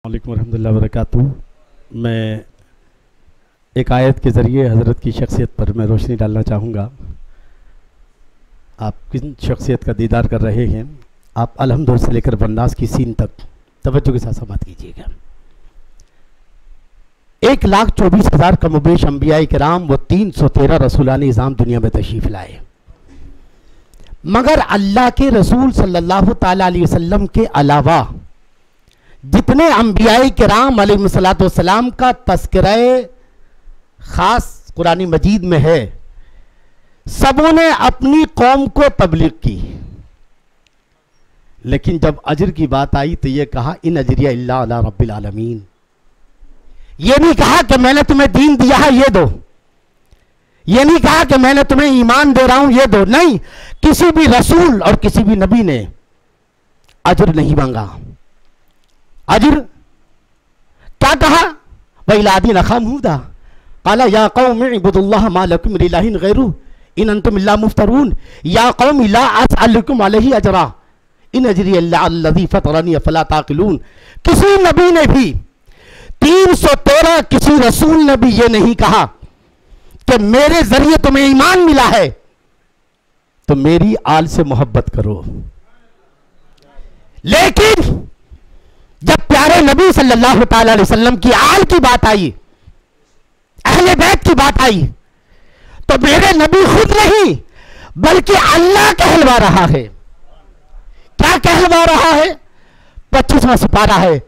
علیکم ورحمۃ اللہ وبرکاتہ۔ میں ایک آیت کے ذریعے حضرت کی شخصیت پر میں روشنی ڈالنا چاہوں گا۔ آپ کن شخصیت کا دیدار کر رہے ہیں؟ آپ الحمد سے لے کر والناس کی سین تک توجہ کے ساتھ سماعت کیجیے گا۔ 1,24,000 کم و بیش انبیاء کرام و 313 رسولان نظام دنیا میں تشریف لائے، مگر اللہ کے رسول صلی اللہ تعالیٰ علیہ وسلم کے علاوہ جتنے انبیاء کرام علیہ السلام کا تذکرہ خاص قرآن مجید میں ہے، سبوں نے اپنی قوم کو تبلیغ کی، لیکن جب اجر کی بات آئی تو یہ کہا ان اجریہ الا علی رب العالمین۔ یہ نہیں کہا کہ میں نے تمہیں دین دیا ہے یہ دو، یہ نہیں کہا کہ میں نے تمہیں ایمان دے رہا ہوں یہ دو، نہیں، کسی بھی رسول اور کسی بھی نبی نے اجر نہیں مانگا۔ اجر کیا کہا؟ وَإِلَىٰ عَادٍ أَخَاهُمْ هُودًا قَالَ يَا قَوْمِ اعْبُدُوا اللَّهَ مَا لَكُمْ مِنْ إِلَٰهٍ غَيْرُهُ إِنْ أَنْتُمْ إِلَّا مُفْتَرُونَ يَا قَوْمِ لَا أَسْأَلُكُمْ عَلَيْهِ أَجْرًا إِنْ أَجْرِيَ إِلَّا عَلَى الَّذِي فَطَرَنِي أَفَلَا تَعْقِلُونَ۔ کسی نبی نے بھی 313 کسی رسول نے بھی یہ نہیں کہا کہ میرے ذریعے تمہیں ایمان ملا ہے تو میری آل سے محبت کرو، لیکن جب پیارے نبی صلی اللہ تعالیٰ علیہ وسلم کی آل کی بات آئی، اہل بیت کی بات آئی، تو میرے نبی خود نہیں بلکہ اللہ کہلوا رہا ہے۔ کیا کہلوا رہا ہے؟ 25واں سپارہ ہے،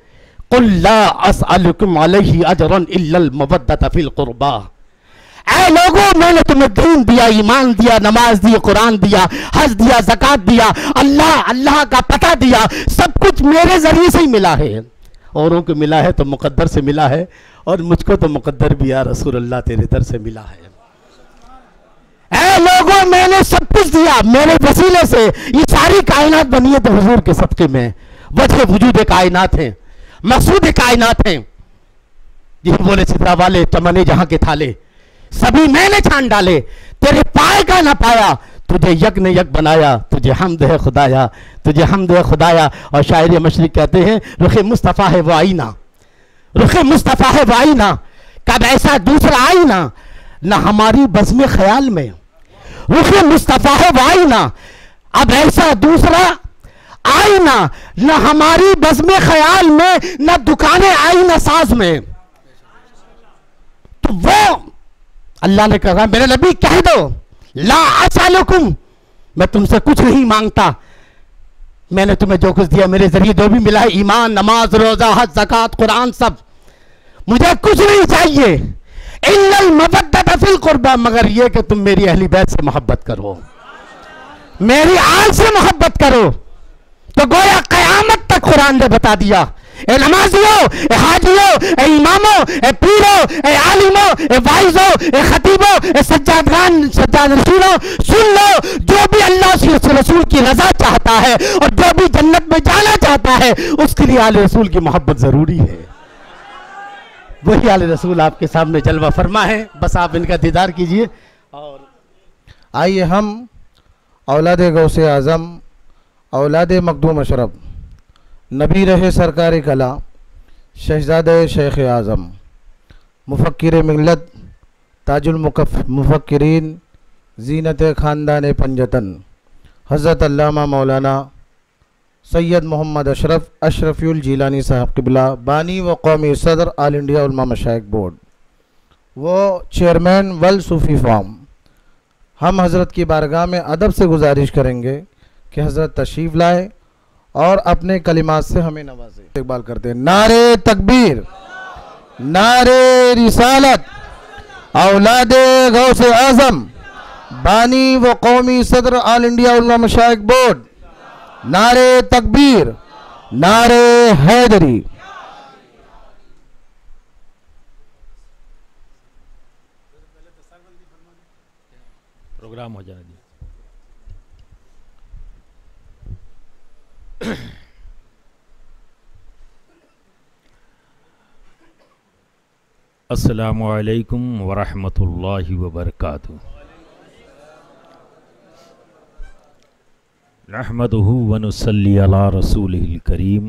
قُلْ لَا أَسْأَلُكُمْ عَلَيْهِ أَجْرًا إِلَّا الْمَوَدَّةَ فِي الْقُرْبَى۔ اے لوگوں، میں نے تمہیں دین دیا، ایمان دیا، نماز دی، قرآن دیا، حج دیا، زکوٰۃ دیا، اللہ کا پتہ دیا، سب کچھ میرے ذریعے سے ہی ملا ہے۔ اوروں کو ملا ہے تو مقدر سے ملا ہے، اور مجھ کو تو مقدر بھی یا رسول اللہ تیرے در سے ملا ہے۔ اے لوگوں، میں نے سب کچھ دیا میرے وسیلے سے، یہ ساری کائنات بنی ہے تو حضور کے صدقے میں، وجہ وجود کائنات ہیں، مقصود کائنات ہیں۔ یہ بولے سترہ والے چمنے جہاں کے تھالے، سبھی میں نے چھان ڈالے، تیرے پائے کا نہ پایا، تجھے یک نے یک بنایا، تجھے حمد ہے خدایا، تجھے حمد ہے خدایا۔ اور شاعر مشرق کہتے ہیں رخ مصطفیٰ ہے وہ آئینہ، رخ مصطفیٰ ہے وہ آئینہ، کب ایسا دوسرا آئینہ نہ ہماری بزم خیال میں، رخ مصطفیٰ ہے وہ آئینہ، اب ایسا دوسرا آئینہ نہ ہماری بزم خیال میں، نہ دکان آئینہ ساز میں۔ تو وہ اللہ نے کہا میرے نبی کہہ دو لا اسالکم، میں تم سے کچھ نہیں مانگتا، میں نے تمہیں جو کچھ دیا میرے ذریعے جو بھی ملا ہے، ایمان، نماز، روزہ، حج، زکوٰۃ، قرآن، سب، مجھے کچھ نہیں چاہیے الا المودۃ فی القربى، مگر یہ کہ تم میری اہل بیت سے محبت کرو، میری آل سے محبت کرو۔ تو گویا قیامت تک قرآن نے بتا دیا، اے نمازیوں، اے حاجیوں، اے اماموں، اے پیروں، اے عالموں، اے وائزوں، اے خطیبوں، اے سجاد رسولوں، سن لو، جو بھی اللہ سے رسول کی رضا چاہتا ہے اور جو بھی جنت میں جانا چاہتا ہے، اس کے لیے آل رسول کی محبت ضروری ہے۔ وہی آل رسول آپ کے سامنے جلوہ فرما ہے، بس آپ ان کا دیدار کیجئے۔ اور آئیے ہم اولاد غوث اعظم، اولاد مخدوم اشرف، نبی رہے سرکار کلا، شہزادہ شیخ اعظم، مفکر ملت، تاج المفکرین، زینت خاندان پنجتن، حضرت علامہ مولانا سید محمد اشرفی الجیلانی صاحب قبلہ، بانی و قومی صدر آل انڈیا علماء مشائخ بورڈ، وہ چیئرمین ول صوفی فارم۔ ہم حضرت کی بارگاہ میں ادب سے گزارش کریں گے کہ حضرت تشریف لائے اور اپنے کلمات سے ہمیں نوازے۔ استقبال کرتے ہیں، نعرہ تکبیر، نعرہ رسالت، اولاد غوث اعظم، بانی و قومی صدر آل انڈیا علماء مشائخ بورڈ، نعرہ تکبیر، نعرہ حیدری۔ پروگرام ہو جائے گی۔ السلام علیکم ورحمۃ اللہ وبرکاتہ۔ نحمدہ ونصلی علی رسولہ الکریم،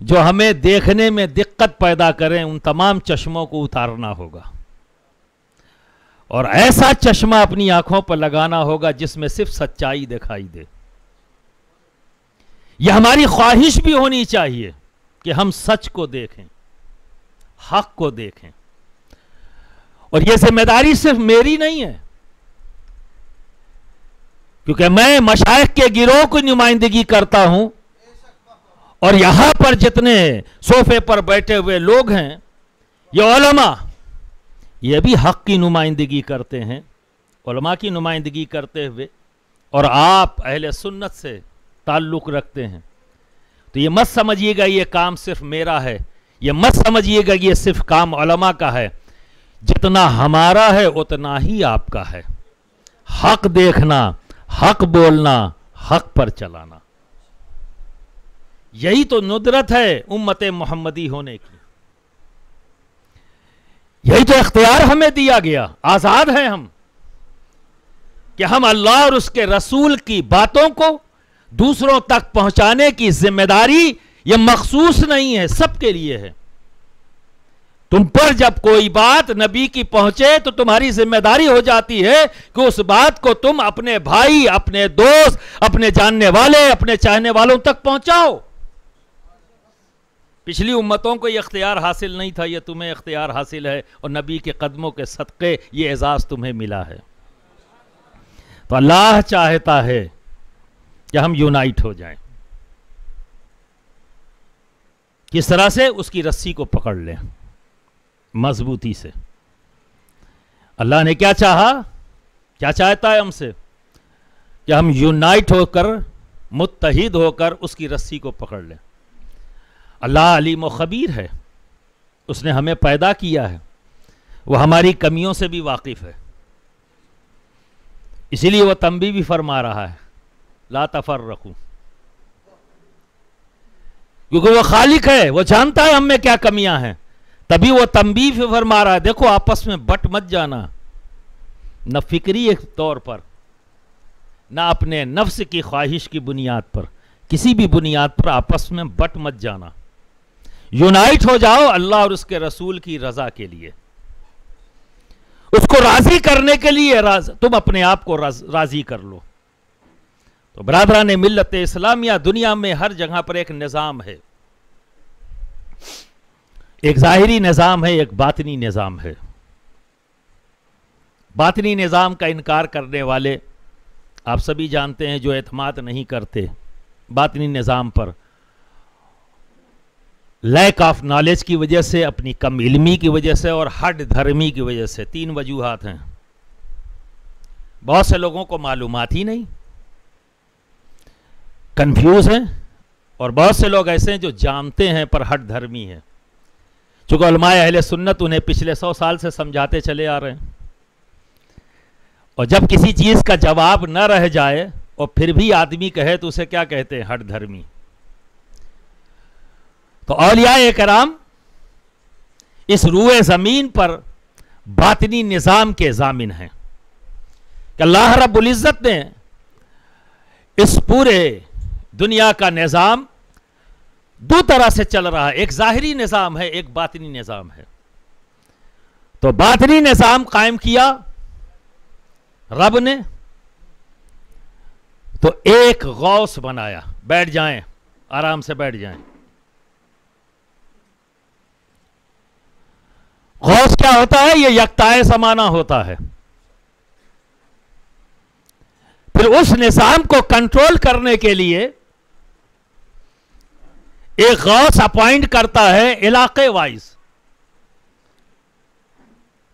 جو ہمیں دیکھنے میں دقت پیدا کریں ان تمام چشموں کو اتارنا ہوگا اور ایسا چشمہ اپنی آنکھوں پر لگانا ہوگا جس میں صرف سچائی دکھائی دے. یہ ہماری خواہش بھی ہونی چاہیے کہ ہم سچ کو دیکھیں, حق کو دیکھیں. اور یہ ذمہ داری صرف میری نہیں ہے, کیونکہ میں مشائخ کے گروہ کی نمائندگی کرتا ہوں اور یہاں پر جتنے صوفے پر بیٹھے ہوئے لوگ ہیں یہ علماء, یہ بھی حق کی نمائندگی کرتے ہیں, علماء کی نمائندگی کرتے ہوئے, اور آپ اہل سنت سے تعلق رکھتے ہیں. تو یہ مت سمجھیے گا یہ کام صرف میرا ہے, یہ مت سمجھیے گا یہ صرف کام علماء کا ہے. جتنا ہمارا ہے اتنا ہی آپ کا ہے. حق دیکھنا, حق بولنا, حق پر چلانا, یہی تو ندرت ہے امت محمدی ہونے کی. یہی تو اختیار ہمیں دیا گیا, آزاد ہیں ہم کہ ہم اللہ اور اس کے رسول کی باتوں کو دوسروں تک پہنچانے کی ذمہ داری یہ مخصوص نہیں ہے, سب کے لیے ہے. تم پر جب کوئی بات نبی کی پہنچے تو تمہاری ذمہ داری ہو جاتی ہے کہ اس بات کو تم اپنے بھائی, اپنے دوست, اپنے جاننے والے, اپنے چاہنے والوں تک پہنچاؤ. پچھلی امتوں کو یہ اختیار حاصل نہیں تھا, یہ تمہیں اختیار حاصل ہے اور نبی کے قدموں کے صدقے یہ اعزاز تمہیں ملا ہے. تو اللہ چاہتا ہے کہ ہم یونائٹ ہو جائیں. کس طرح سے؟ اس کی رسی کو پکڑ لیں مضبوطی سے. اللہ نے کیا چاہا, کیا چاہتا ہے ہم سے؟ کہ ہم یونائٹ ہو کر, متحد ہو کر اس کی رسی کو پکڑ لیں. اللہ علیم و خبیر ہے, اس نے ہمیں پیدا کیا ہے, وہ ہماری کمیوں سے بھی واقف ہے. اسی لیے وہ تنبیہ بھی فرما رہا ہے لا تفرقوا, کیونکہ وہ خالق ہے, وہ جانتا ہے ہم میں کیا کمیاں ہیں. تبھی وہ تنبیہ بھی فرما رہا ہے دیکھو آپس میں بٹ مت جانا, نہ فکری طور پر, نہ اپنے نفس کی خواہش کی بنیاد پر, کسی بھی بنیاد پر آپس میں بٹ مت جانا. یونائٹ ہو جاؤ اللہ اور اس کے رسول کی رضا کے لیے, اس کو راضی کرنے کے لیے تم اپنے آپ کو راضی کر لو. تو برادران ملت اسلامیہ, دنیا میں ہر جگہ پر ایک نظام ہے, ایک ظاہری نظام ہے, ایک باطنی نظام ہے. باطنی نظام کا انکار کرنے والے آپ سبھی جانتے ہیں, جو اعتماد نہیں کرتے باطنی نظام پر, لیک آف نالج کی وجہ سے, اپنی کم علمی کی وجہ سے اور ہٹ دھرمی کی وجہ سے. 3 وجوہات ہیں. بہت سے لوگوں کو معلومات ہی نہیں, کنفیوز ہیں, اور بہت سے لوگ ایسے ہیں جو جانتے ہیں پر ہٹ دھرمی ہیں. چونکہ علماء اہل سنت انہیں پچھلے 100 سال سے سمجھاتے چلے آ رہے ہیں, اور جب کسی چیز کا جواب نہ رہ جائے اور پھر بھی آدمی کہے تو اسے کیا کہتے ہیں؟ ہٹ دھرمی. تو اولیاء کرام اس روئے زمین پر باطنی نظام کے ضامن ہیں کہ اللہ رب العزت نے اس پورے دنیا کا نظام 2 طرح سے چل رہا ہے, ایک ظاہری نظام ہے, ایک باطنی نظام ہے. تو باطنی نظام قائم کیا رب نے, تو ایک غوث بنایا. بیٹھ جائیں, آرام سے بیٹھ جائیں. غوث کیا ہوتا ہے؟ یہ یکتائے زمانہ ہوتا ہے. پھر اس نظام کو کنٹرول کرنے کے لیے ایک غوث اپوائنٹ کرتا ہے علاقے وائز.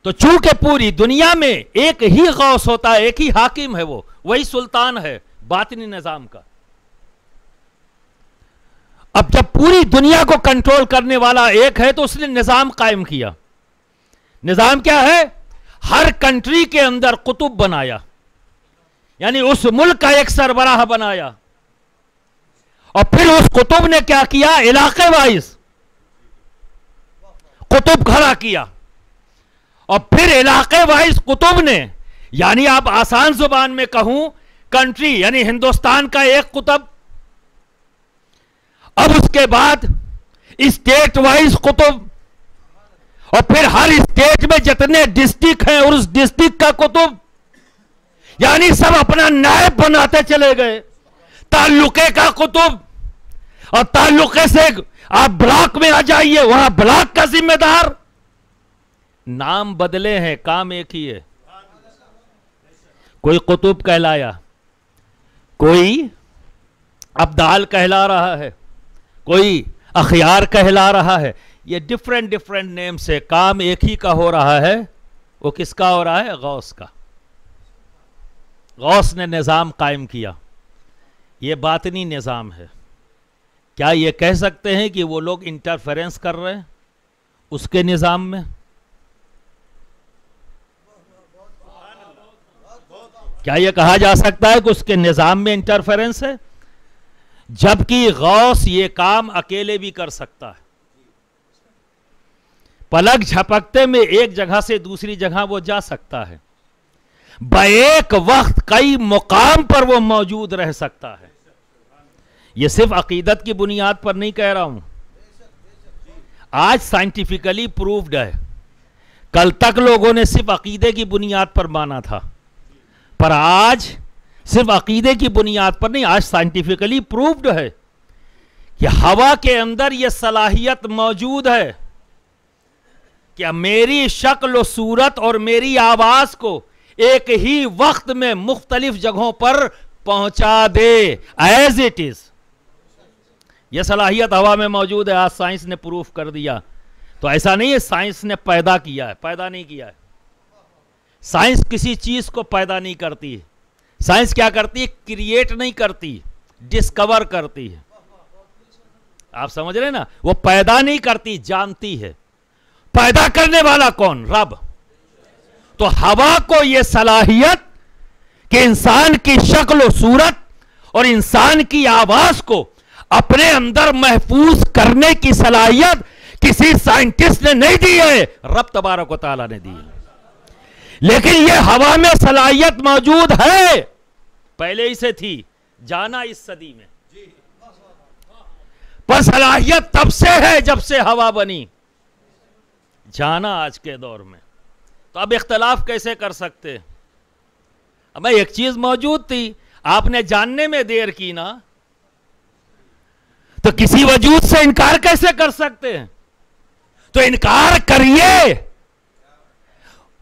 تو چونکہ پوری دنیا میں ایک ہی غوث ہوتا ہے, ایک ہی حاکم ہے, وہی سلطان ہے باطنی نظام کا. اب جب پوری دنیا کو کنٹرول کرنے والا ایک ہے تو اس نے نظام قائم کیا. نظام کیا ہے؟ ہر کنٹری کے اندر قطب بنایا, یعنی اس ملک کا ایک سربراہ بنایا, اور پھر اس قطب نے کیا کیا؟ علاقے وائز قطب کھڑا کیا, اور پھر علاقے وائز قطب نے, یعنی آپ آسان زبان میں کہوں کنٹری یعنی ہندوستان کا ایک قطب, اب اس کے بعد اسٹیٹ وائز کتب، اور پھر ہر اسٹیٹ میں جتنے ڈسٹرکٹ ہیں اور اس ڈسٹرکٹ کا کتب، یعنی سب اپنا نائب بناتے چلے گئے. تعلقے کا کتب، اور تعلقے سے آپ بلاک میں آ جائیے، وہاں بلاک کا ذمہ دار. نام بدلے ہیں، کام ایک ہی ہے. کوئی قطب کہلایا، کوئی ابدال کہلا رہا ہے، کوئی اخیار کہلا رہا ہے. یہ ڈفرنٹ نیم سے کام ایک ہی کا ہو رہا ہے. وہ کس کا ہو رہا ہے؟ غوث کا. غوث نے نظام قائم کیا. یہ باطنی نظام ہے. کیا یہ کہہ سکتے ہیں کہ وہ لوگ انٹرفیرنس کر رہے ہیں اس کے نظام میں؟ کیا یہ کہا جا سکتا ہے کہ اس کے نظام میں انٹرفیرنس ہے؟ جبکہ غوث یہ کام اکیلے بھی کر سکتا ہے. پلک جھپکتے میں ایک جگہ سے دوسری جگہ وہ جا سکتا ہے. بیک وقت کئی مقام پر وہ موجود رہ سکتا ہے. یہ صرف عقیدت کی بنیاد پر نہیں کہہ رہا ہوں. آج سائنٹیفکلی پروفڈ ہے. کل تک لوگوں نے صرف عقیدے کی بنیاد پر مانا تھا، پر آج صرف عقیدے کی بنیاد پر نہیں، آج سائنٹیفکلی پروفڈ ہے کہ ہوا کے اندر یہ صلاحیت موجود ہے کہ میری شکل و صورت اور میری آواز کو ایک ہی وقت میں مختلف جگہوں پر پہنچا دے ایز اٹ از. یہ صلاحیت ہوا میں موجود ہے. آج سائنس نے پروف کر دیا. تو ایسا نہیں ہے سائنس نے پیدا کیا ہے، پیدا نہیں کیا ہے. سائنس کسی چیز کو پیدا نہیں کرتی. سائنس کیا کرتی ہے؟ کریٹ نہیں کرتی، ڈسکور کرتی ہے. آپ سمجھ رہے نا؟ وہ پیدا نہیں کرتی، جانتی ہے. پیدا کرنے والا کون؟ رب. تو ہوا کو یہ صلاحیت کہ انسان کی شکل و صورت اور انسان کی آواز کو اپنے اندر محفوظ کرنے کی صلاحیت کسی سائنٹسٹ نے نہیں دی ہے، رب تبارک و تعالیٰ نے دی ہے. لیکن یہ ہوا میں صلاحیت موجود ہے، پہلے ہی سے تھی، جانا اس صدی میں. پر صلاحیت تب سے ہے جب سے ہوا بنی، جانا آج کے دور میں. تو اب اختلاف کیسے کر سکتے؟ اب ایک چیز موجود تھی، آپ نے جاننے میں دیر کی نا، تو کسی وجود سے انکار کیسے کر سکتے ہیں؟ تو انکار کریے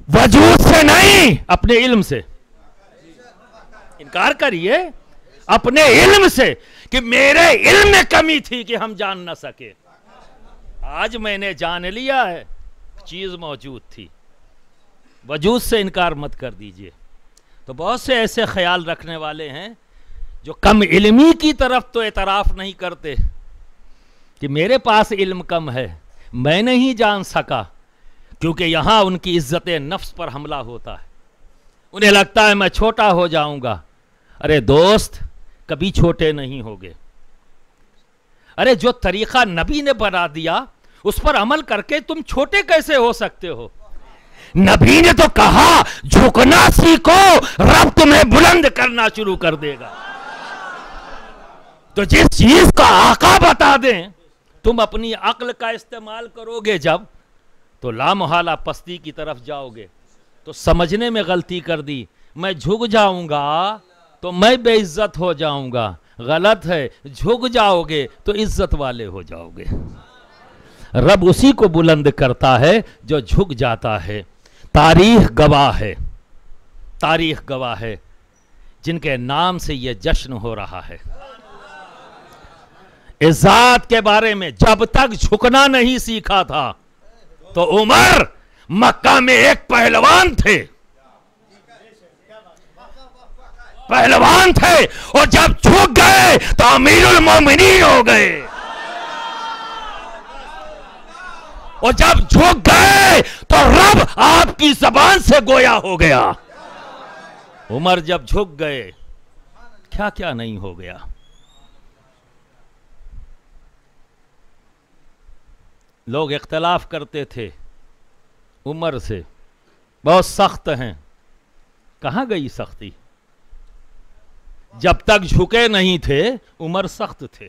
وجود سے نہیں، اپنے علم سے. انکار کریے اپنے علم سے کہ میرے علم میں کمی تھی کہ ہم جان نہ سکے. آج میں نے جان لیا ہے، چیز موجود تھی. وجود سے انکار مت کر دیجئے. تو بہت سے ایسے خیال رکھنے والے ہیں جو کم علمی کی طرف تو اعتراف نہیں کرتے کہ میرے پاس علم کم ہے، میں نہیں جان سکا، کیونکہ یہاں ان کی عزت نفس پر حملہ ہوتا ہے. انہیں لگتا ہے میں چھوٹا ہو جاؤں گا. ارے دوست، کبھی چھوٹے نہیں ہوگے. ارے جو طریقہ نبی نے بنا دیا اس پر عمل کر کے تم چھوٹے کیسے ہو سکتے ہو؟ نبی نے تو کہا جھکنا سیکھو، رب تمہیں بلند کرنا شروع کر دے گا. تو جس چیز کا آقا بتا دیں تم اپنی عقل کا استعمال کرو گے جب، تو لامحالہ پستی کی طرف جاؤ گے. تو سمجھنے میں غلطی کر دی، میں جھک جاؤں گا تو میں بے عزت ہو جاؤں گا. غلط ہے، جھک جاؤ گے تو عزت والے ہو جاؤ گے. رب اسی کو بلند کرتا ہے جو جھک جاتا ہے. تاریخ گواہ ہے، تاریخ گواہ ہے جن کے نام سے یہ جشن ہو رہا ہے. اس ذات کے بارے میں جب تک جھکنا نہیں سیکھا تھا تو عمر مکہ میں ایک پہلوان تھے، پہلوان تھے، اور جب جھک گئے تو امیر المومنین ہو گئے. اور جب جھک گئے تو رب آپ کی زبان سے گویا ہو گیا. عمر جب جھک گئے کیا کیا نہیں ہو گیا. لوگ اختلاف کرتے تھے عمر سے، بہت سخت ہیں. کہاں گئی سختی؟ جب تک جھکے نہیں تھے عمر سخت تھے.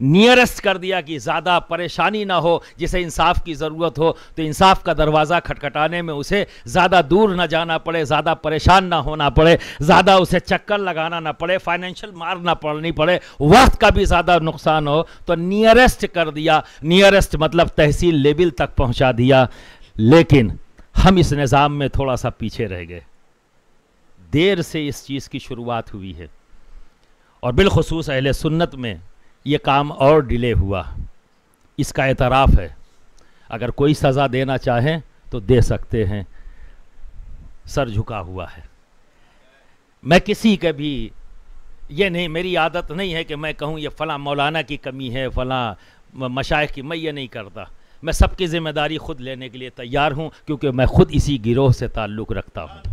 نیئرسٹ کر دیا کہ زیادہ پریشانی نہ ہو. جسے انصاف کی ضرورت ہو تو انصاف کا دروازہ کھٹکھٹانے میں اسے زیادہ دور نہ جانا پڑے, زیادہ پریشان نہ ہونا پڑے, زیادہ اسے چکر لگانا نہ پڑے, فائنینشیل مار نہ پڑنی پڑے, وقت کا بھی زیادہ نقصان ہو, تو نیئرسٹ کر دیا. نیئرسٹ مطلب تحصیل لیول تک پہنچا دیا. لیکن ہم اس نظام میں تھوڑا سا پیچھے رہ گئے. دیر سے اس چیز کی شروعات ہوئی ہے, اور بالخصوص اہل سنت میں یہ کام اور ڈیلے ہوا. اس کا اعتراف ہے. اگر کوئی سزا دینا چاہیں تو دے سکتے ہیں. سر جھکا ہوا ہے. میں کسی کے بھی یہ نہیں, میری عادت نہیں ہے کہ میں کہوں یہ فلاں مولانا کی کمی ہے, فلاں مشائخ کی. میں یہ نہیں کرتا. میں سب کی ذمہ داری خود لینے کے لیے تیار ہوں, کیونکہ میں خود اسی گروہ سے تعلق رکھتا ہوں.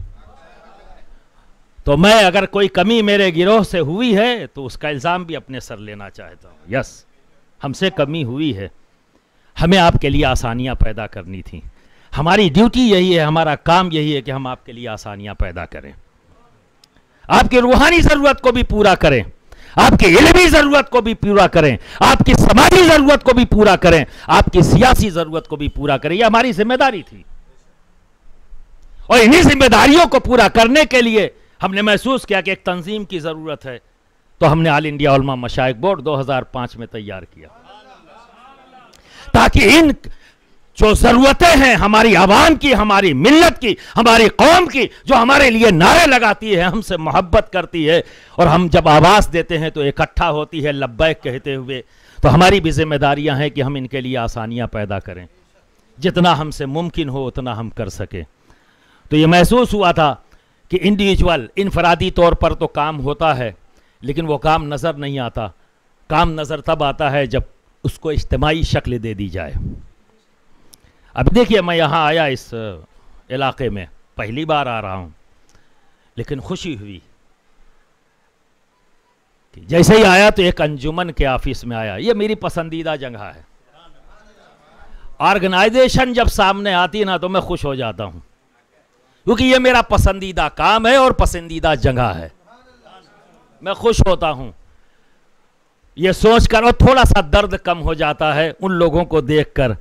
تو میں اگر کوئی کمی میرے گروہ سے ہوئی ہے تو اس کا الزام بھی اپنے سر لینا چاہتا ہوں. یس, ہم سے کمی ہوئی ہے. ہمیں آپ کے لیے آسانیاں پیدا کرنی تھیں. ہماری ڈیوٹی یہی ہے, ہمارا کام یہی ہے کہ ہم آپ کے لیے آسانیاں پیدا کریں, آپ کی روحانی ضرورت کو بھی پورا کریں, آپ کی علمی ضرورت کو بھی پورا کریں, آپ کی سماجی ضرورت کو بھی پورا کریں, آپ کی سیاسی ضرورت کو بھی پورا کریں. یہ ہماری ذمہ داری تھی, اور انہی ذمہ داریوں کو پورا کرنے کے لیے ہم نے محسوس کیا کہ ایک تنظیم کی ضرورت ہے, تو ہم نے آل انڈیا علماء مشائخ بورڈ 2005 میں تیار کیا, تاکہ ان جو ضرورتیں ہیں ہماری عوام کی, ہماری ملت کی, ہماری قوم کی, جو ہمارے لیے نعرے لگاتی ہے, ہم سے محبت کرتی ہے, اور ہم جب آواز دیتے ہیں تو اکٹھا ہوتی ہے لبیک کہتے ہوئے, تو ہماری بھی ذمہ داریاں ہیں کہ ہم ان کے لیے آسانیاں پیدا کریں. جتنا ہم سے ممکن ہو اتنا ہم کر سکیں. تو یہ محسوس ہوا تھا کہ انڈیویجول انفرادی طور پر تو کام ہوتا ہے, لیکن وہ کام نظر نہیں آتا. کام نظر تب آتا ہے جب اس کو اجتماعی شکل دے دی جائے. اب دیکھیے, میں یہاں آیا اس علاقے میں, پہلی بار آ رہا ہوں, لیکن خوشی ہوئی کہ جیسے ہی آیا تو ایک انجمن کے آفس میں آیا. یہ میری پسندیدہ جگہ ہے. آرگنائزیشن جب سامنے آتی نا تو میں خوش ہو جاتا ہوں, کیونکہ یہ میرا پسندیدہ کام ہے اور پسندیدہ جگہ ہے. میں خوش ہوتا ہوں یہ سوچ کر, اور تھوڑا سا درد کم ہو جاتا ہے ان لوگوں کو دیکھ کر.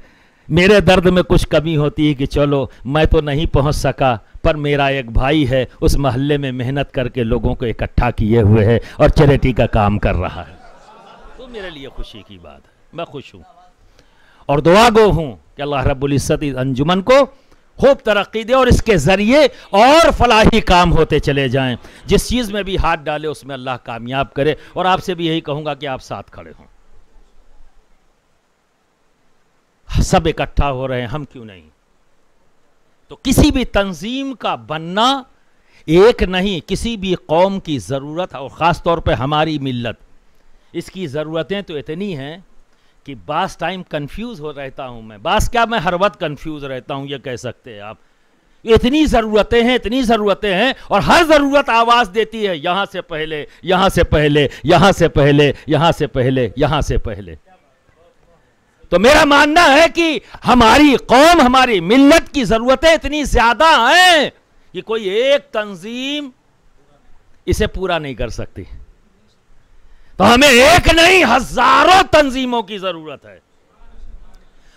میرے درد میں کچھ کمی ہوتی ہے کہ چلو میں تو نہیں پہنچ سکا, پر میرا ایک بھائی ہے اس محلے میں محنت کر کے لوگوں کو اکٹھا کیے ہوئے ہے اور چیریٹی کا کام کر رہا ہے. تو میرے لیے خوشی کی بات ہے. میں خوش ہوں اور دعا گو ہوں کہ اللہ رب العزت اس انجمن کو خوب ترقی دے, اور اس کے ذریعے اور فلاحی کام ہوتے چلے جائیں. جس چیز میں بھی ہاتھ ڈالے اس میں اللہ کامیاب کرے. اور آپ سے بھی یہی کہوں گا کہ آپ ساتھ کھڑے ہوں. سب اکٹھا ہو رہے ہیں, ہم کیوں نہیں؟ تو کسی بھی تنظیم کا بننا ایک نہیں, کسی بھی قوم کی ضرورت, اور خاص طور پہ ہماری ملت, اس کی ضرورتیں تو اتنی ہیں کہ بعض ٹائم کنفیوز ہو رہتا ہوں میں. بعض کیا, میں ہر وقت کنفیوز رہتا ہوں, یہ کہہ سکتے ہیں آپ. اتنی ضرورتیں ہیں, اتنی ضرورتیں ہیں, اور ہر ضرورت آواز دیتی ہے, یہاں سے پہلے, یہاں سے پہلے, یہاں سے پہلے, یہاں سے پہلے, یہاں سے پہلے. تو میرا ماننا ہے کہ ہماری قوم, ہماری ملت کی ضرورتیں اتنی زیادہ ہیں کہ کوئی ایک تنظیم اسے پورا نہیں کر سکتی. تو ہمیں ایک نہیں ہزاروں تنظیموں کی ضرورت ہے.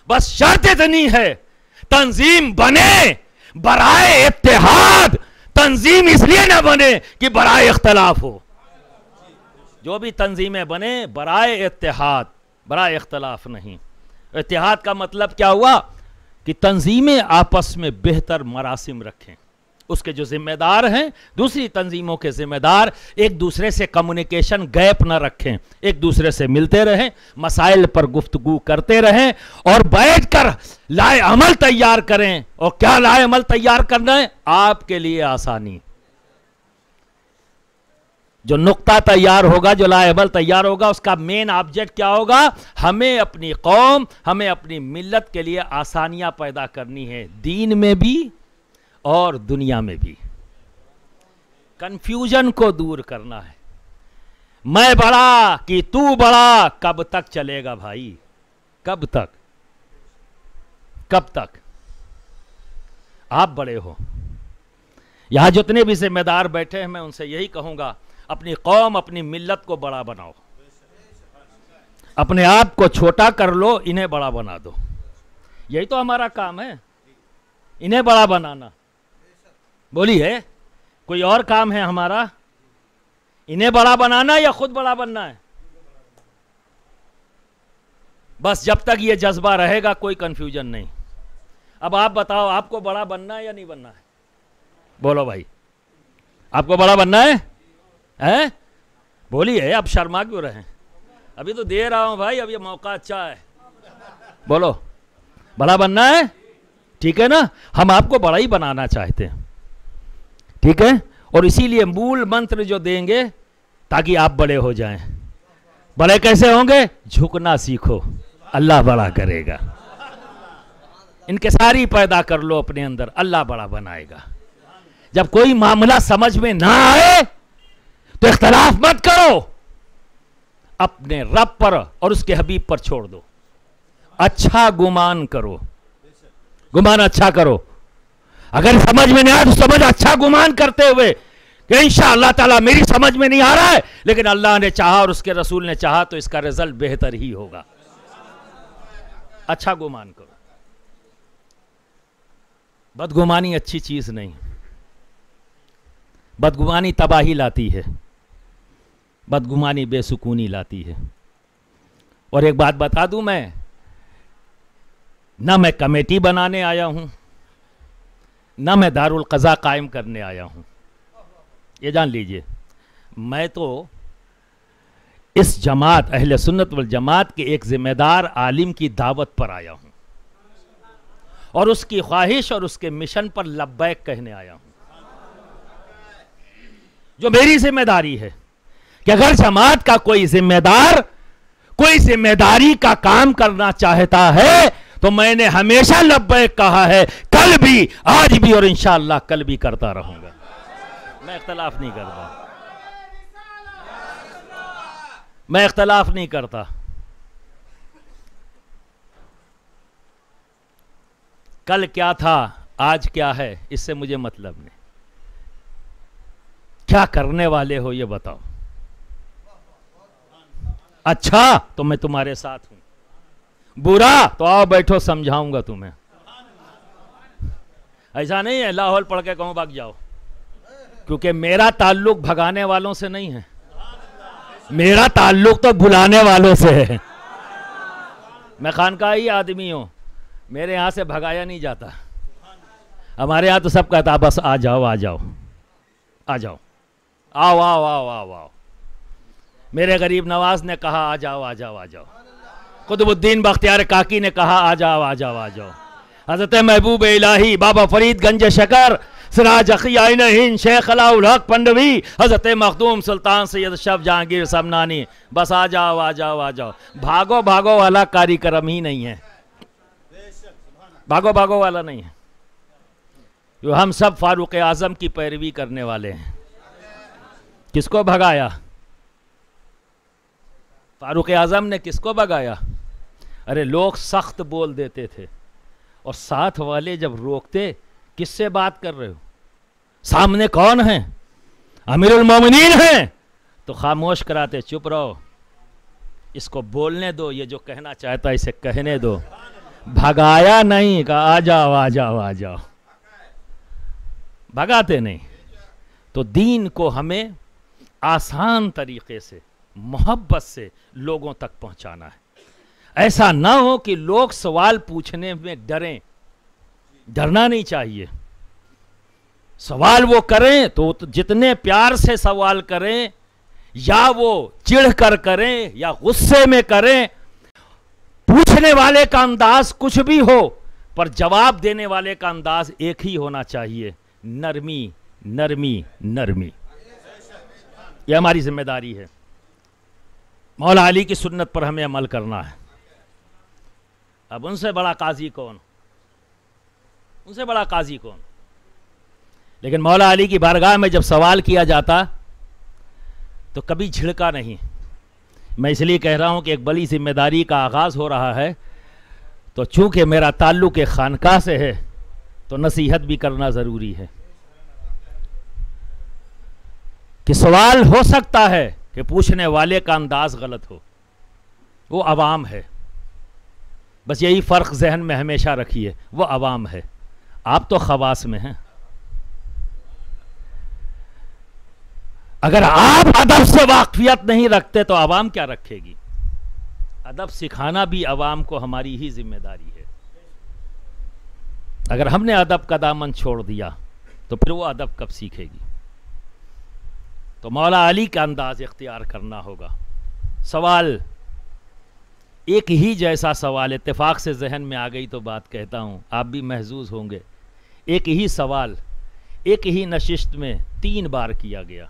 بس شرط اتنی ہے, تنظیم بنے برائے اتحاد, تنظیم اس لیے نہ بنے کہ برائے اختلاف ہو. جو بھی تنظیمیں بنے برائے اتحاد, برائے اختلاف نہیں. اتحاد کا مطلب کیا ہوا کہ تنظیمیں آپس میں بہتر مراسم رکھیں. اس کے جو ذمہ دار ہیں, دوسری تنظیموں کے ذمہ دار, ایک دوسرے سے کمیونیکیشن گیپ نہ رکھیں, ایک دوسرے سے ملتے رہیں, مسائل پر گفتگو کرتے رہیں, اور بیٹھ کر لائے عمل تیار کریں. اور کیا لائے عمل تیار کرنا ہے؟ آپ کے لیے آسانی. جو نقطہ تیار ہوگا, جو لائے عمل تیار ہوگا, اس کا مین آبجیکٹ کیا ہوگا؟ ہمیں اپنی قوم, ہمیں اپنی ملت کے لیے آسانیاں پیدا کرنی ہے, دین میں بھی اور دنیا میں بھی. کنفیوژن کو دور کرنا ہے. میں بڑا کہ تو بڑا, کب تک چلے گا بھائی؟ کب تک؟ کب تک؟ آپ بڑے ہو. یہاں جتنے بھی ذمہ دار بیٹھے ہیں, میں ان سے یہی کہوں گا, اپنی قوم, اپنی ملت کو بڑا بناؤ. اپنے آپ کو چھوٹا کر لو، انہیں بڑا بنا دو. یہی تو ہمارا کام ہے، انہیں بڑا بنانا. بولی ہے کوئی اور کام ہے ہمارا؟ انہیں بڑا بنانا یا خود بڑا بننا ہے؟ بس جب تک یہ جذبہ رہے گا کوئی کنفیوژن نہیں. اب آپ بتاؤ آپ کو بڑا بننا ہے یا نہیں بننا ہے؟ بولو بھائی، آپ کو بڑا بننا ہے؟ بولیے، اب شرما کیوں رہے ہیں؟ ابھی تو دے رہا ہوں بھائی، اب یہ موقع اچھا ہے. بولو بڑا بننا ہے؟ ٹھیک ہے نا، ہم آپ کو بڑا ہی بنانا چاہتے ہیں. ٹھیک ہے، اور اسی لیے مول منتر جو دیں گے تاکہ آپ بڑے ہو جائیں. بڑے کیسے ہوں گے؟ جھکنا سیکھو، اللہ بڑا کرے گا. انکساری پیدا کر لو اپنے اندر، اللہ بڑا بنائے گا. جب کوئی معاملہ سمجھ میں نہ آئے تو اختلاف مت کرو، اپنے رب پر اور اس کے حبیب پر چھوڑ دو. اچھا گمان کرو، گمان اچھا کرو. اگر سمجھ میں نہیں آیا تو سمجھ اچھا گمان کرتے ہوئے کہ انشاءاللہ تعالیٰ میری سمجھ میں نہیں آ رہا ہے لیکن اللہ نے چاہا اور اس کے رسول نے چاہا تو اس کا رزلٹ بہتر ہی ہوگا. اچھا گمان کرو. بدگمانی اچھی چیز نہیں، بدگمانی تباہی لاتی ہے، بدگمانی بے سکونی لاتی ہے. اور ایک بات بتا دوں، میں نہ میں کمیٹی بنانے آیا ہوں، نہ میں دارالقضا قائم کرنے آیا ہوں. یہ جان لیجئے، میں تو اس جماعت اہل سنت والجماعت کے ایک ذمہ دار عالم کی دعوت پر آیا ہوں اور اس کی خواہش اور اس کے مشن پر لبیک کہنے آیا ہوں. جو میری ذمہ داری ہے کہ اگر جماعت کا کوئی ذمہ دار کوئی ذمہ داری کا کام کرنا چاہتا ہے تو میں نے ہمیشہ لبیک کہا ہے، کل بھی، آج بھی اور انشاءاللہ کل بھی کرتا رہوں گا. میں اختلاف نہیں کرتا، میں اختلاف نہیں کرتا. کل کیا تھا آج کیا ہے اس سے مجھے مطلب نہیں. کیا کرنے والے ہو یہ بتاؤ. اچھا تو میں تمہارے ساتھ ہوں، برا تو آؤ بیٹھو سمجھاؤں گا تمہیں. ایسا نہیں ہے لاہور پڑھ کے کہوں بھاگ جاؤ، کیونکہ میرا تعلق بھگانے والوں سے نہیں ہے، میرا تعلق تو بلانے والوں سے ہے. میں خانقاہی آدمی ہوں، میرے یہاں سے بھگایا نہیں جاتا. ہمارے یہاں تو سب کہتا بس آ جاؤ آ جاؤ آ جاؤ، آؤ آؤ آؤ آؤ آؤ. میرے غریب نواز نے کہا آ جاؤ آ جاؤ آ جاؤ. قطب الدین بختیار کاکی نے کہا آ جاؤ آ جاؤ آ جاؤ. حضرت محبوب الہی بابا فرید گنج شکر، سراج اخی آئین ہند، شیخ علاء الحق پنڈوی، حضرت مخدوم سلطان سید شف جہانگیر سمنانی، بس آ جاؤ آ جاؤ آ جاؤ. بھاگو بھاگو والا کاری کرم ہی نہیں ہے، بھاگو بھاگو والا نہیں ہے. ہم سب فاروق اعظم کی پیروی کرنے والے ہیں. کس کو بھگایا؟ فاروق اعظم نے کس کو بھگایا؟ ارے لوگ سخت بول دیتے تھے اور ساتھ والے جب روکتے، کس سے بات کر رہے ہو؟ سامنے کون ہیں؟ امیر المومنین ہیں، تو خاموش کراتے، چپ رہو، اس کو بولنے دو، یہ جو کہنا چاہتا ہے اسے کہنے دو. بھگایا نہیں، کہا آ جاؤ آ جاؤ آ جاؤ. بھگاتے نہیں. تو دین کو ہمیں آسان طریقے سے، محبت سے لوگوں تک پہنچانا ہے. ایسا نہ ہو کہ لوگ سوال پوچھنے میں ڈریں. ڈرنا نہیں چاہیے. سوال وہ کریں تو جتنے پیار سے سوال کریں، یا وہ چڑھ کر کریں یا غصے میں کریں، پوچھنے والے کا انداز کچھ بھی ہو پر جواب دینے والے کا انداز ایک ہی ہونا چاہیے، نرمی نرمی نرمی. یہ ہماری ذمہ داری ہے. مولا علی کی سنت پر ہمیں عمل کرنا ہے. اب ان سے بڑا قاضی کون؟ ان سے بڑا قاضی کون؟ لیکن مولا علی کی بارگاہ میں جب سوال کیا جاتا تو کبھی جھڑکا نہیں. میں اس لیے کہہ رہا ہوں کہ ایک بڑی ذمہ داری کا آغاز ہو رہا ہے، تو چونکہ میرا تعلق ایک خانقاہ سے ہے تو نصیحت بھی کرنا ضروری ہے. کہ سوال ہو سکتا ہے کہ پوچھنے والے کا انداز غلط ہو، وہ عوام ہے. بس یہی فرق ذہن میں ہمیشہ رکھیے، وہ عوام ہے، آپ تو خواص میں ہیں. اگر آپ ادب سے واقفیت نہیں رکھتے تو عوام کیا رکھے گی؟ ادب سکھانا بھی عوام کو ہماری ہی ذمہ داری ہے. اگر ہم نے ادب کا دامن چھوڑ دیا تو پھر وہ ادب کب سیکھے گی؟ تو مولا علی کا انداز اختیار کرنا ہوگا. سوال ایک ہی جیسا سوال اتفاق سے ذہن میں آ گئی تو بات کہتا ہوں، آپ بھی محظوظ ہوں گے. ایک ہی سوال ایک ہی نشست میں 3 بار کیا گیا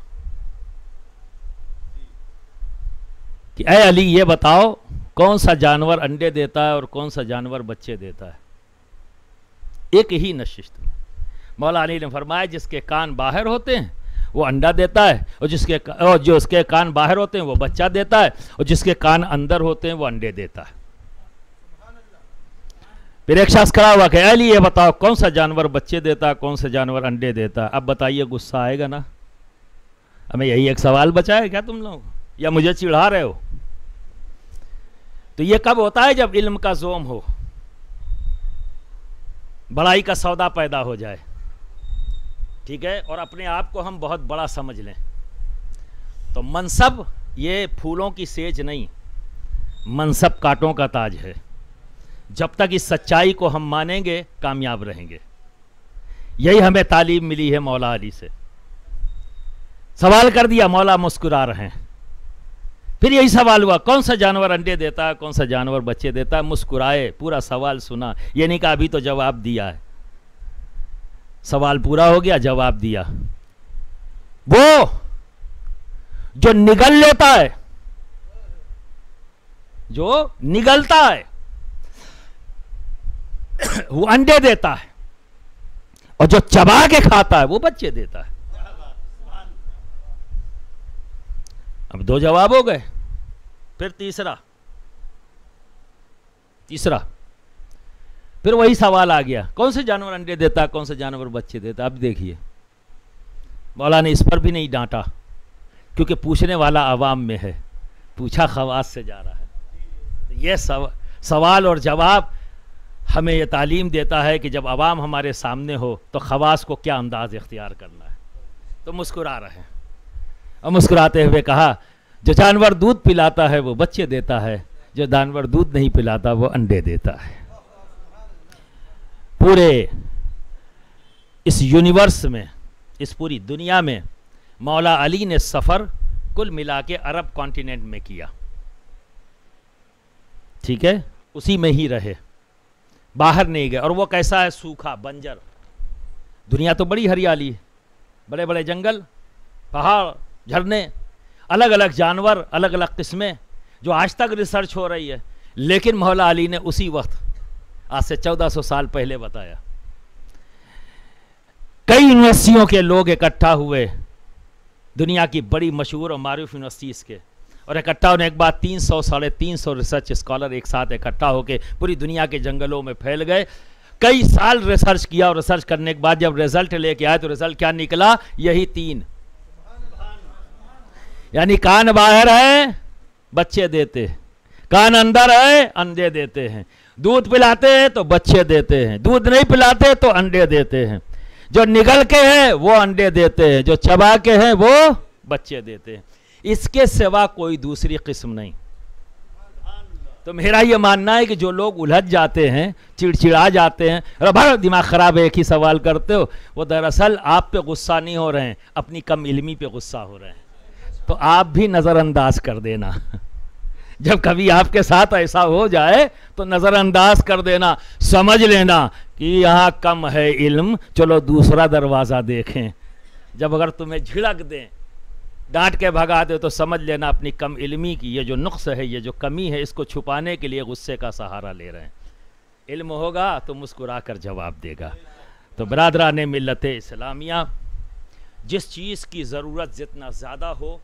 کہ اے علی یہ بتاؤ کون سا جانور انڈے دیتا ہے اور کون سا جانور بچے دیتا ہے. ایک ہی نشست میں مولا علی نے فرمایا جس کے کان باہر ہوتے ہیں وہ انڈا دیتا ہے، اور جو اس کے کان باہر ہوتے ہیں وہ بچہ دیتا ہے، اور جس کے کان اندر ہوتے ہیں وہ انڈے دیتا ہے. پھر ایک شخص کھڑا ہوا کہ اے علی یہ بتاؤ کون سا جانور بچے دیتا ہے کون سا جانور انڈے دیتا ہے. اب بتائیے غصہ آئے گا نا؟ ہمیں یہی ایک سوال بچا ہے کیا تم لوگ، یا مجھے چڑھا رہے ہو؟ تو یہ کب ہوتا ہے؟ جب علم کا زوم ہو، بڑائی کا سودا پیدا ہو جائے، ٹھیک ہے، اور اپنے آپ کو ہم بہت بڑا سمجھ لیں. تو منصب یہ پھولوں کی سیج نہیں، منصب کانٹوں کا تاج ہے. جب تک اس سچائی کو ہم مانیں گے کامیاب رہیں گے. یہی ہمیں تعلیم ملی ہے مولا علی سے. سوال کر دیا، مولا مسکرا رہے ہیں. پھر یہی سوال ہوا کون سا جانور انڈے دیتا ہے کون سا جانور بچے دیتا ہے. مسکرائے، پورا سوال سنا. یہ نہیں کہا ابھی تو جواب دیا ہے. سوال پورا ہو گیا، جواب دیا. وہ جو نگل لیتا ہے، جو نگلتا ہے وہ انڈے دیتا ہے، اور جو چبا کے کھاتا ہے وہ بچے دیتا ہے. اب 2 جواب ہو گئے. پھر تیسرا پھر وہی سوال آ گیا کون سے جانور انڈے دیتا ہے کون سے جانور بچے دیتا ہے. اب دیکھیے مولا نے اس پر بھی نہیں ڈانٹا کیونکہ پوچھنے والا عوام میں ہے، پوچھا خواص سے جا رہا ہے. یہ سوال اور جواب ہمیں یہ تعلیم دیتا ہے کہ جب عوام ہمارے سامنے ہو تو خواص کو کیا انداز اختیار کرنا ہے. تو مسکرا رہے ہیں، اور مسکراتے ہوئے کہا جو جانور دودھ پلاتا ہے وہ بچے دیتا ہے، جو جانور دودھ نہیں پلاتا وہ انڈے دیتا ہے. پورے اس یونیورس میں، اس پوری دنیا میں مولا علی نے سفر کل ملا کے عرب کانٹیننٹ میں کیا، ٹھیک ہے، اسی میں ہی رہے، باہر نہیں گئے. اور وہ کیسا ہے؟ سوکھا، بنجر. دنیا تو بڑی ہریالی ہے، بڑے بڑے جنگل، پہاڑ، جھرنے، الگ الگ جانور، الگ الگ قسمیں، جو آج تک ریسرچ ہو رہی ہے. لیکن مولا علی نے اسی وقت آج سے 1400 سال پہلے بتایا. کئی یونیورسٹیوں کے لوگ اکٹھا ہوئے، دنیا کی بڑی مشہور اور معروف یونیورسٹیز کے، اور اکٹھا ہونے کے بعد 300 ساڑھے 300 ریسرچ اسکالر ایک ساتھ اکٹھا ہو کے پوری دنیا کے جنگلوں میں پھیل گئے. کئی سال ریسرچ کیا، اور ریسرچ کرنے کے بعد جب رزلٹ لے کے آئے تو رزلٹ کیا نکلا؟ یہی 3. یعنی کان باہر ہے بچے دیتے، کان اندر ہے انڈے دیتے ہیں. دودھ پلاتے ہیں تو بچے دیتے ہیں، دودھ نہیں پلاتے تو انڈے دیتے ہیں. جو نگل کے ہیں وہ انڈے دیتے ہیں، جو چبا کے ہیں وہ بچے دیتے ہیں. اس کے سوا کوئی دوسری قسم نہیں. تو میرا یہ ماننا ہے کہ جو لوگ الجھ جاتے ہیں، چڑچڑا جاتے ہیں، بڑا دماغ خراب ہے ایک ہی سوال کرتے ہو، وہ دراصل آپ پہ غصہ نہیں ہو رہے ہیں، اپنی کم علمی پہ غصہ ہو رہے ہیں. تو آپ بھی نظر انداز کر دینا. جب کبھی آپ کے ساتھ ایسا ہو جائے تو نظر انداز کر دینا، سمجھ لینا کہ یہاں کم ہے علم، چلو دوسرا دروازہ دیکھیں. جب اگر تمہیں جھڑک دیں، ڈانٹ کے بھگا دے، تو سمجھ لینا اپنی کم علمی کی یہ جو نقص ہے، یہ جو کمی ہے، اس کو چھپانے کے لیے غصے کا سہارا لے رہے ہیں. علم ہوگا تو مسکرا کر جواب دے گا. تو برادران ملت اسلامیہ، جس چیز کی ضرورت جتنا زیادہ ہو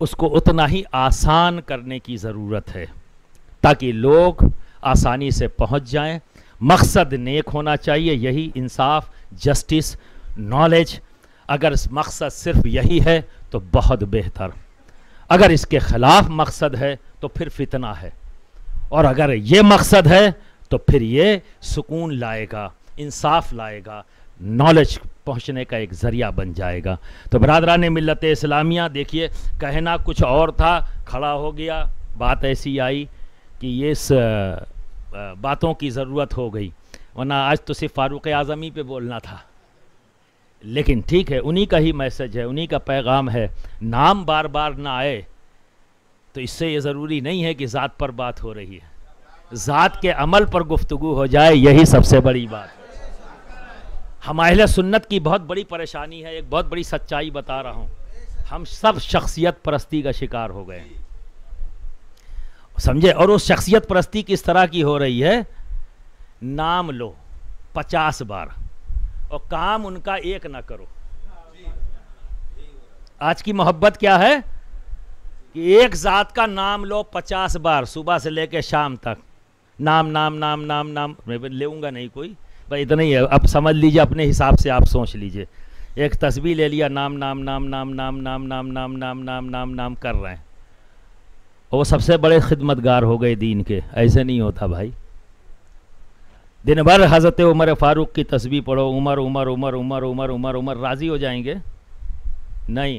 اس کو اتنا ہی آسان کرنے کی ضرورت ہے تاکہ لوگ آسانی سے پہنچ جائیں. مقصد نیک ہونا چاہیے، یہی انصاف، جسٹس، نالج. اگر مقصد صرف یہی ہے تو بہت بہتر. اگر اس کے خلاف مقصد ہے تو پھر فتنہ ہے، اور اگر یہ مقصد ہے تو پھر یہ سکون لائے گا، انصاف لائے گا، نالج پہنچنے کا ایک ذریعہ بن جائے گا۔ تو برادران ملت اسلامیہ دیکھیے، کہنا کچھ اور تھا، کھڑا ہو گیا، بات ایسی آئی کہ یہ باتوں کی ضرورت ہو گئی، ورنہ آج تو صرف فاروق اعظم ہی پہ بولنا تھا، لیکن ٹھیک ہے، انہی کا ہی میسج ہے، انہی کا پیغام ہے۔ نام بار بار نہ آئے تو اس سے یہ ضروری نہیں ہے کہ ذات پر بات ہو رہی ہے، ذات کے عمل پر گفتگو ہو جائے، یہی سب سے بڑی بات ہے۔ ہم اہل سنت کی بہت بڑی پریشانی ہے، ایک بہت بڑی سچائی بتا رہا ہوں، ہم سب شخصیت پرستی کا شکار ہو گئے ہیں، سمجھے؟ اور اس شخصیت پرستی کس طرح کی ہو رہی ہے؟ نام لو 50 بار اور کام ان کا ایک نہ کرو۔ آج کی محبت کیا ہے کہ ایک ذات کا نام لو 50 بار، صبح سے لے کے شام تک، نام نام نام نام نام، میں لوں گا نہیں کوئی، بھائی اتنا ہی ہے، اب سمجھ لیجئے، اپنے حساب سے آپ سوچ لیجئے، ایک تسبیح لے لیا، نام نام نام نام نام نام نام نام نام نام نام نام کر رہے ہیں، وہ سب سے بڑے خدمتگار ہو گئے دین کے۔ ایسے نہیں ہوتا بھائی، دن بھر حضرت عمر فاروق کی تسبیح پڑھو، عمر عمر عمر عمر عمر عمر عمر، راضی ہو جائیں گے؟ نہیں،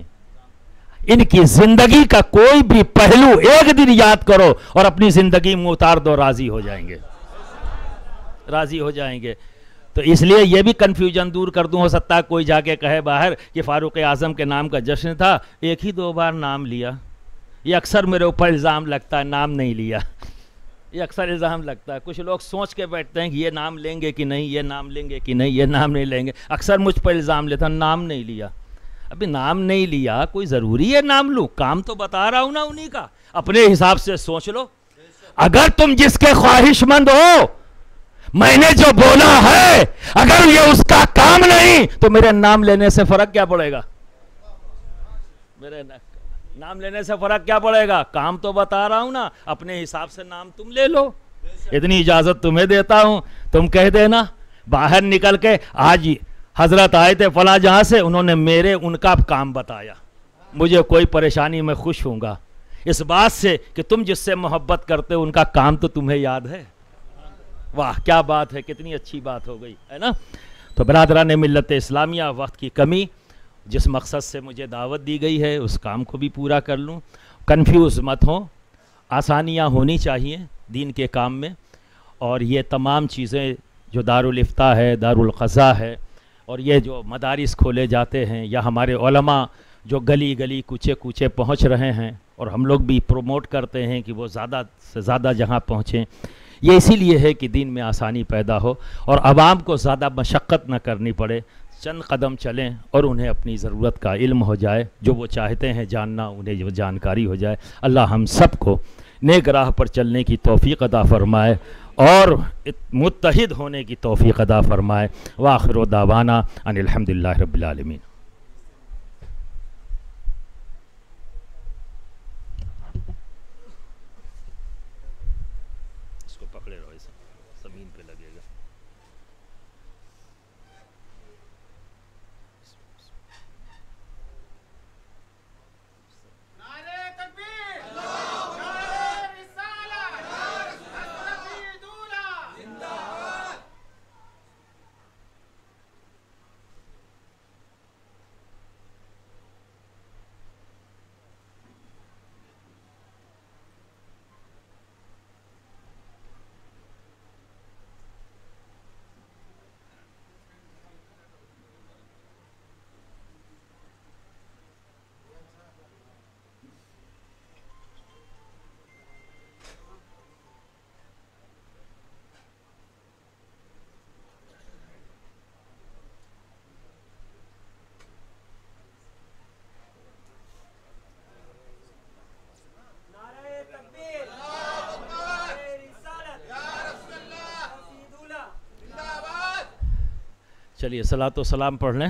ان کی زندگی کا کوئی بھی پہلو ایک دن یاد کرو اور اپنی زندگی میں اتار دو، راضی ہو جائیں گے، راضی ہو جائیں گے۔ تو اس لیے یہ بھی کنفیوژن دور کر دوں، ہو سکتا ہے کوئی جا کے کہے باہر کہ فاروق اعظم کے نام کا جشن تھا، ایک ہی 2 بار نام لیا، یہ اکثر میرے اوپر الزام لگتا ہے، نام نہیں لیا، یہ اکثر الزام لگتا ہے، کچھ لوگ سوچ کے بیٹھتے ہیں کہ یہ نام لیں گے کہ نہیں، یہ نام لیں گے کہ نہیں، یہ نام نہیں لیں گے، اکثر مجھ پر الزام لیتا، نام نہیں لیا۔ ابھی نام نہیں لیا، کوئی ضروری ہے نام لوں؟ کام تو بتا رہا ہوں نا انہی کا، اپنے حساب سے سوچ لو۔ اگر تم جس کے خواہش مند ہو، میں نے جو بولا ہے اگر یہ اس کا کام نہیں تو میرے نام لینے سے فرق کیا پڑے گا؟ میرے نام لینے سے فرق کیا پڑے گا؟ کام تو بتا رہا ہوں نا، اپنے حساب سے نام تم لے لو، اتنی اجازت تمہیں دیتا ہوں۔ تم کہہ دینا باہر نکل کے، آج حضرت آئے تھے فلاں جہاں سے، انہوں نے ان کا کام بتایا، مجھے کوئی پریشانی، میں خوش ہوں گا اس بات سے کہ تم جس سے محبت کرتے ہو ان کا کام تو تمہیں یاد ہے۔ واہ کیا بات ہے، کتنی اچھی بات ہو گئی ہے نا۔ تو برادران ملت اسلامیہ، وقت کی کمی، جس مقصد سے مجھے دعوت دی گئی ہے اس کام کو بھی پورا کر لوں، کنفیوز مت ہوں، آسانیاں ہونی چاہیے دین کے کام میں، اور یہ تمام چیزیں جو دارالفتاء ہے، دارالقضاء ہے، اور یہ جو مدارس کھولے جاتے ہیں، یا ہمارے علماء جو گلی گلی کوچے کوچے پہنچ رہے ہیں، اور ہم لوگ بھی پروموٹ کرتے ہیں کہ وہ زیادہ سے زیادہ جہاں پہنچیں، یہ اسی لیے ہے کہ دین میں آسانی پیدا ہو اور عوام کو زیادہ مشقت نہ کرنی پڑے، چند قدم چلیں اور انہیں اپنی ضرورت کا علم ہو جائے، جو وہ چاہتے ہیں جاننا انہیں وہ جانکاری ہو جائے۔ اللہ ہم سب کو نیک راہ پر چلنے کی توفیق عطا فرمائے اور متحد ہونے کی توفیق عطا فرمائے۔ وآخر دعوانا ان الحمدللہ رب العالمین۔ اس کو پکڑے رہو، زمین پہ لگے گا۔ چلیے صلاۃ و سلام پڑھ لیں۔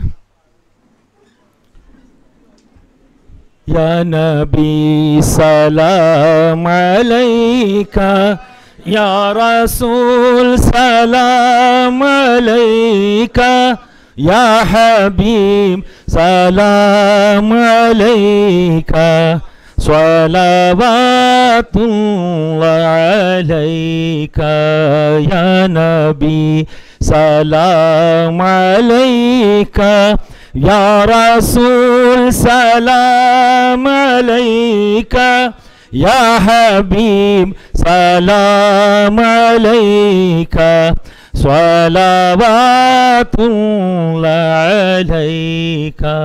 یا نبی سلام علیکہ، یا رسول سلام علیکہ، یا حبیب سلام علیکہ، صلوات اللہ علیکہ یا نبی سلام علیکہ یا رسول سلام علیکہ یا حبیب سلام علیکہ صلوات اللہ علیکہ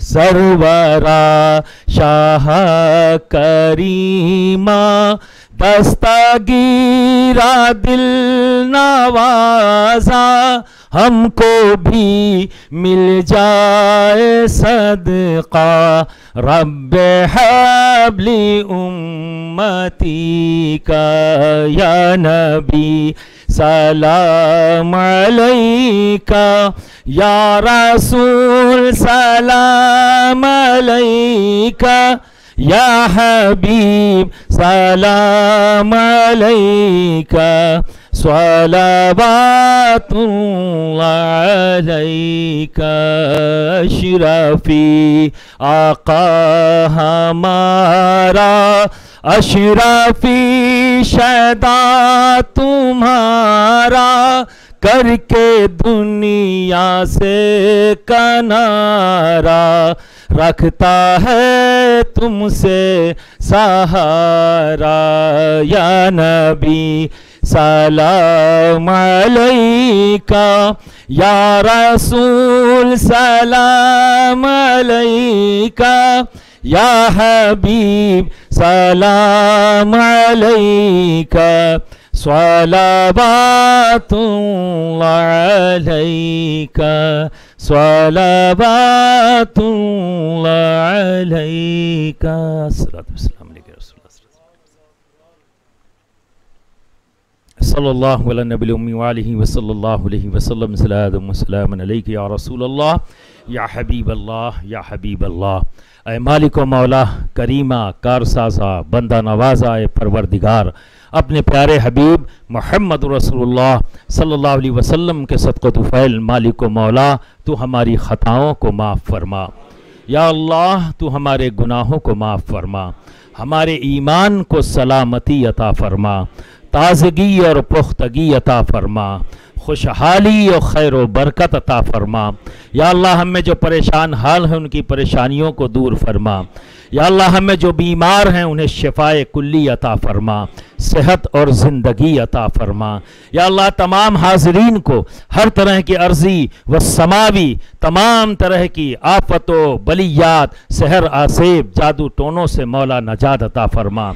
سرورا شاہ کریمہ دستگیرہ دل نوازا ہم کو بھی مل جائے صدقہ رب حبلی امتی کا یا نبی سلام علیکہ یا رسول سلام علیکہ یا حبیب سلام علیکہ صلوات اللہ علیکہ اشرفی آقا ہمارا اشرفی شہدا تمہارا کر کے دنیا سے کنارہ رکھتا ہے تم سے سہارا یا نبی سلام علیکہ یا رسول سلام علیکہ یا حبیب سلام علیکہ صلوات اللہ علیکہ صلوات اللہ علیکہ الصلاۃ والسلام علیکہ رسول اللہ صلی اللہ علیہ نبی الامی وآلہ وصلی اللہ علیہ وسلم صلاۃ و سلام علیکہ یا رسول اللہ یا حبیب اللہ یا حبیب اللہ۔ اے مالک و مولا کریمہ کارسازہ بندہ نوازہ اے پروردگار، اپنے پیارے حبیب محمد رسول اللہ صلی اللہ علیہ وسلم کے صدقہ طفیل مالک و مولا تو ہماری خطاؤں کو معاف فرما۔ یا اللہ تو ہمارے گناہوں کو معاف فرما، ہمارے ایمان کو سلامتی عطا فرما، تازگی اور پختگی عطا فرما، خوشحالی اور خیر و برکت عطا فرما۔ یا اللہ ہم میں جو پریشان حال ہیں ان کی پریشانیوں کو دور فرما۔ یا اللہ ہم میں جو بیمار ہیں انہیں شفائے کلی عطا فرما، صحت اور زندگی عطا فرما۔ یا اللہ تمام حاضرین کو ہر طرح کی عرضی و سماوی تمام طرح کی آفت و بلیات، سحر آسیب جادو ٹونوں سے مولا نجات عطا فرما،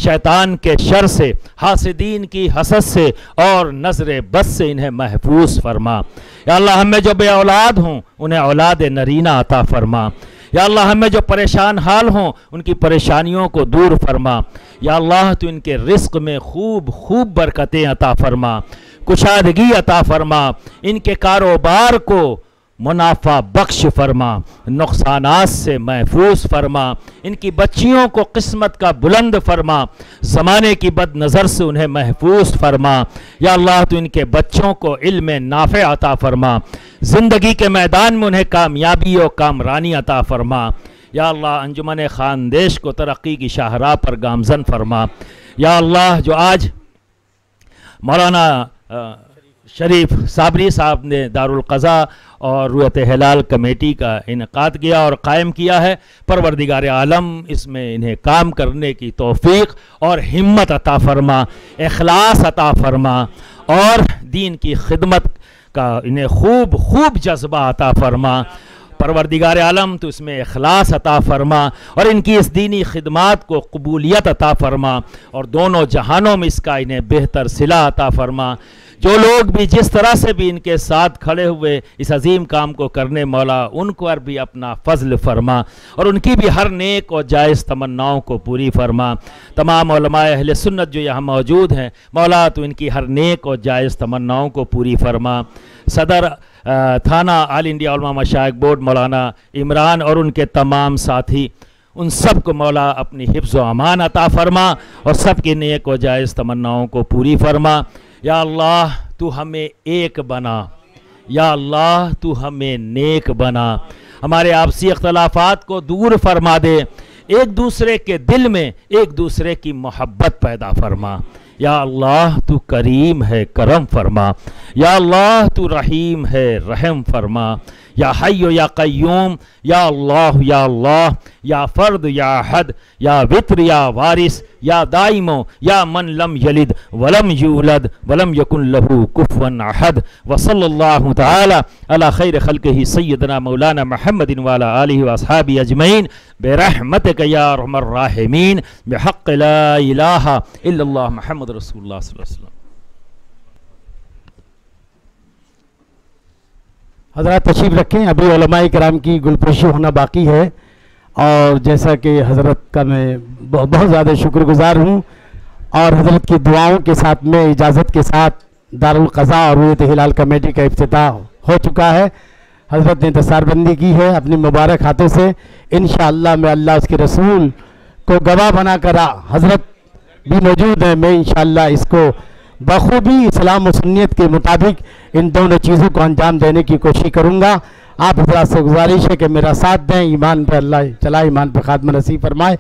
شیطان کے شر سے، حاسدین کی حسد سے اور نظر بد سے انہیں محفوظ فرما۔ یا اللہ ہم میں جو بے اولاد ہوں انہیں اولاد نرینہ عطا فرما۔ یا اللہ ہم میں جو پریشان حال ہوں ان کی پریشانیوں کو دور فرما۔ یا اللہ تو ان کے رزق میں خوب خوب برکتیں عطا فرما، کشادگی عطا فرما، ان کے کاروبار کو منافع بخش فرما، نقصانات سے محفوظ فرما، ان کی بچیوں کو قسمت کا بلند فرما، زمانے کی بد نظر سے انہیں محفوظ فرما۔ یا اللہ تو ان کے بچوں کو علم نافع عطا فرما، زندگی کے میدان میں انہیں کامیابی و کامرانی عطا فرما۔ یا اللہ انجمن خاندیش کو ترقی کی شاہراہ پر گامزن فرما۔ یا اللہ جو آج مولانا شریف صابری صاحب نے دارالقضاء اور رویت ہلال کمیٹی کا انعقاد کیا اور قائم کیا ہے، پروردگار عالم اس میں انہیں کام کرنے کی توفیق اور ہمت عطا فرما، اخلاص عطا فرما اور دین کی خدمت کا انہیں خوب خوب جذبہ عطا فرما۔ پروردگار عالم تو اس میں اخلاص عطا فرما اور ان کی اس دینی خدمات کو قبولیت عطا فرما اور دونوں جہانوں میں اس کا انہیں بہتر صلہ عطا فرما۔ جو لوگ بھی جس طرح سے بھی ان کے ساتھ کھڑے ہوئے اس عظیم کام کو کرنے مولا ان کو بھی اپنا فضل فرما اور ان کی بھی ہر نیک اور جائز تمناؤں کو پوری فرما۔ تمام علماء اہل سنت جو یہاں موجود ہیں مولا تو ان کی ہر نیک اور جائز تمناؤں کو پوری فرما۔ صدر تھانہ آل انڈیا علماء مشائخ بورڈ مولانا عمران اور ان کے تمام ساتھی، ان سب کو مولا اپنی حفظ و امان عطا فرما اور سب کی نیک و جائز تمناؤں کو پوری فرما۔ یا اللہ تو ہمیں ایک بنا، یا اللہ تو ہمیں نیک بنا، ہمارے آپسی اختلافات کو دور فرما دے، ایک دوسرے کے دل میں ایک دوسرے کی محبت پیدا فرما۔ یا اللہ تو کریم ہے، کرم فرما۔ یا اللہ تو رحیم ہے، رحم فرما۔ یا حی یا قیوم، یا اللہ، یا فرد یا احد، یا وتر یا وارث، یا دائم، یا من لم یلد ولم یولد ولم یکن لہ کفوا احد۔ وصلی اللہ تعالی علی خیر خلقہ سیدنا مولانا محمد وعلی آلہ واصحابہ اجمعین برحمتک یا ارحم الراحمین بحق لا الہ الا اللہ محمد رسول اللہ صلی اللہ علیہ وسلم۔ حضرات تشریف رکھیں، ابھی علماء کرام کی گلپوشی ہونا باقی ہے، اور جیسا کہ حضرت کا میں بہت زیادہ شکر گزار ہوں، اور حضرت کی دعاؤں کے ساتھ میں اجازت کے ساتھ دارالقضاء اور رویت ہلال کمیٹی کا افتتاح ہو چکا ہے۔ حضرت نے دستار بندی کی ہے اپنی مبارک ہاتھوں سے، انشاءاللہ میں اللہ اس کے رسول کو گواہ بنا کر حضرت بھی موجود ہیں، میں انشاءاللہ اس کو بخوبی اسلام و سنیت کے مطابق ان دونوں چیزوں کو انجام دینے کی کوشش کروں گا۔ آپ حضرات سے گزارش ہے کہ میرا ساتھ دیں، ایمان پر اللہ چلا، ایمان پر خاتمہ نصیب فرمائے۔